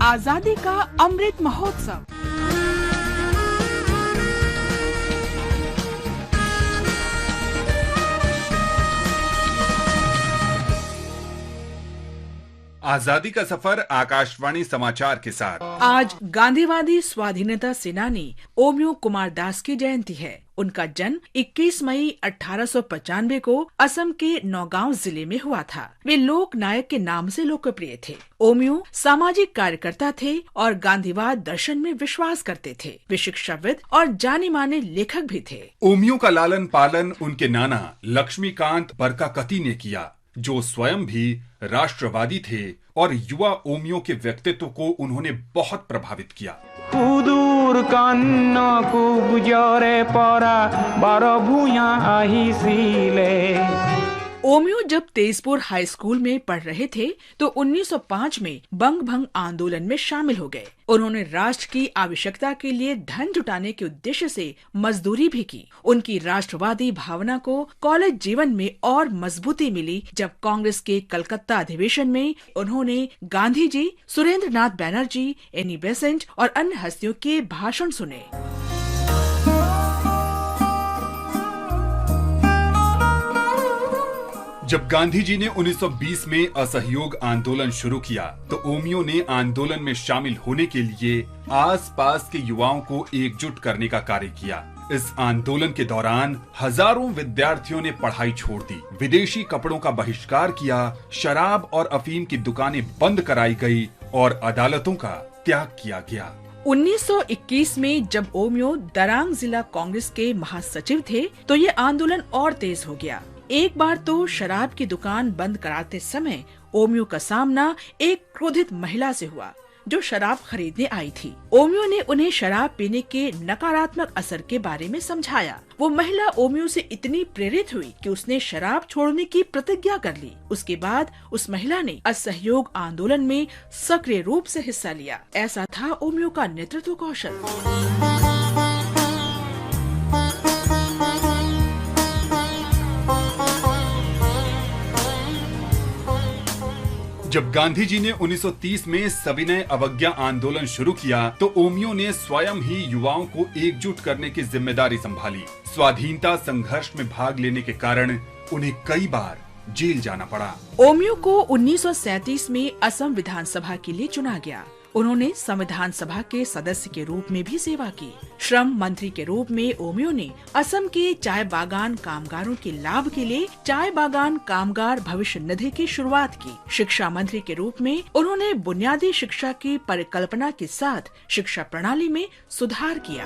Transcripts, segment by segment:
आजादी का अमृत महोत्सव। आजादी का सफर आकाशवाणी समाचार के साथ। आज गांधीवादी स्वाधीनता सेनानी ओमियो कुमार दास की जयंती है। उनका जन्म 21 मई 1895 को असम के नौगांव जिले में हुआ था। वे लोक नायक के नाम से लोकप्रिय थे। ओमियो सामाजिक कार्यकर्ता थे और गांधीवाद दर्शन में विश्वास करते थे। वे शिक्षाविद और जाने माने लेखक भी थे। ओमियो का लालन पालन उनके नाना लक्ष्मीकांत बरकाकती ने किया, जो स्वयं भी राष्ट्रवादी थे और युवा ओमियो के व्यक्तित्व को उन्होंने बहुत प्रभावित किया। कुदूर कन्ना को गुजारे पारा बारो भूया आही सीले। ओमियो जब तेजपुर हाई स्कूल में पढ़ रहे थे तो 1905 में बंग भंग आंदोलन में शामिल हो गए। उन्होंने राष्ट्र की आवश्यकता के लिए धन जुटाने के उद्देश्य से मजदूरी भी की। उनकी राष्ट्रवादी भावना को कॉलेज जीवन में और मजबूती मिली जब कांग्रेस के कलकत्ता अधिवेशन में उन्होंने गांधी जी, सुरेंद्र नाथ बैनर्जी, एनी बेसेंट और अन्य हस्तियों के भाषण सुने। जब गांधी जी ने 1920 में असहयोग आंदोलन शुरू किया तो ओमियो ने आंदोलन में शामिल होने के लिए आसपास के युवाओं को एकजुट करने का कार्य किया। इस आंदोलन के दौरान हजारों विद्यार्थियों ने पढ़ाई छोड़ दी, विदेशी कपड़ों का बहिष्कार किया, शराब और अफीम की दुकानें बंद कराई गई और अदालतों का त्याग किया गया। 1921 में जब ओमियो दरांग जिला कांग्रेस के महासचिव थे तो ये आंदोलन और तेज हो गया। एक बार तो शराब की दुकान बंद कराते समय ओमियो का सामना एक क्रोधित महिला से हुआ जो शराब खरीदने आई थी। ओमियो ने उन्हें शराब पीने के नकारात्मक असर के बारे में समझाया। वो महिला ओमियो से इतनी प्रेरित हुई कि उसने शराब छोड़ने की प्रतिज्ञा कर ली। उसके बाद उस महिला ने असहयोग आंदोलन में सक्रिय रूप से हिस्सा लिया। ऐसा था ओमियो का नेतृत्व कौशल। जब गांधी जी ने 1930 में सविनय अवज्ञा आंदोलन शुरू किया तो ओमियो ने स्वयं ही युवाओं को एकजुट करने की जिम्मेदारी संभाली। स्वाधीनता संघर्ष में भाग लेने के कारण उन्हें कई बार जेल जाना पड़ा। ओमियो को 1937 में असम विधानसभा के लिए चुना गया। उन्होंने संविधान सभा के सदस्य के रूप में भी सेवा की। श्रम मंत्री के रूप में ओमियो ने असम के चाय बागान कामगारों के लाभ के लिए चाय बागान कामगार भविष्य निधि की शुरुआत की। शिक्षा मंत्री के रूप में उन्होंने बुनियादी शिक्षा की परिकल्पना के साथ शिक्षा प्रणाली में सुधार किया।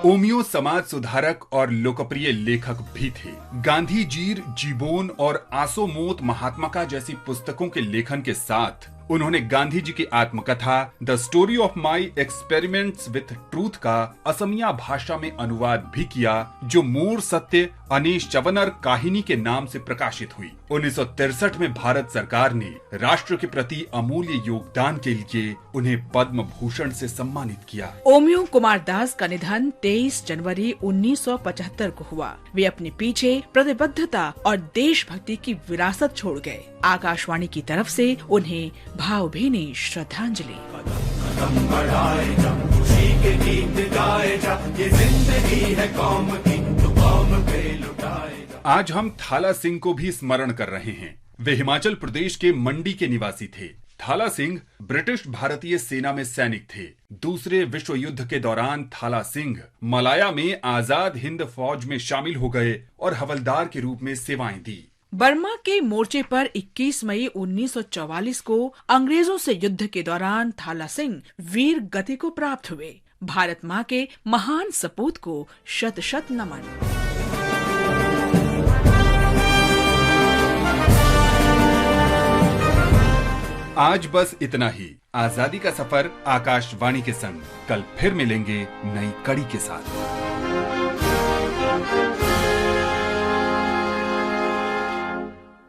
ओमियो समाज सुधारक और लोकप्रिय लेखक भी थे। गांधी जीर, जीबोन और आसोमोत महात्मा जैसी पुस्तकों के लेखन के साथ उन्होंने गांधी जी की आत्मकथा the story of my experiments with truth का असमिया भाषा में अनुवाद भी किया, जो मोर सत्य अनीश चवनर काहिनी के नाम से प्रकाशित हुई। 1963 में भारत सरकार ने राष्ट्र के प्रति अमूल्य योगदान के लिए उन्हें पद्म भूषण से सम्मानित किया। ओमियो कुमार दास का निधन 23 जनवरी 1975 को हुआ। वे अपने पीछे प्रतिबद्धता और देशभक्ति की विरासत छोड़ गए। आकाशवाणी की तरफ से उन्हें भावभीनी श्रद्धांजलि। आज हम थाला सिंह को भी स्मरण कर रहे हैं। वे हिमाचल प्रदेश के मंडी के निवासी थे। थाला सिंह ब्रिटिश भारतीय सेना में सैनिक थे। दूसरे विश्व युद्ध के दौरान थाला सिंह मलाया में आजाद हिंद फौज में शामिल हो गए और हवलदार के रूप में सेवाएं दी। बर्मा के मोर्चे पर 21 मई 1944 को अंग्रेजों से युद्ध के दौरान थाला सिंह वीर गति को प्राप्त हुए। भारत माँ के महान सपूत को शत शत नमन। आज बस इतना ही। आजादी का सफर आकाशवाणी के संग। कल फिर मिलेंगे नई कड़ी के साथ।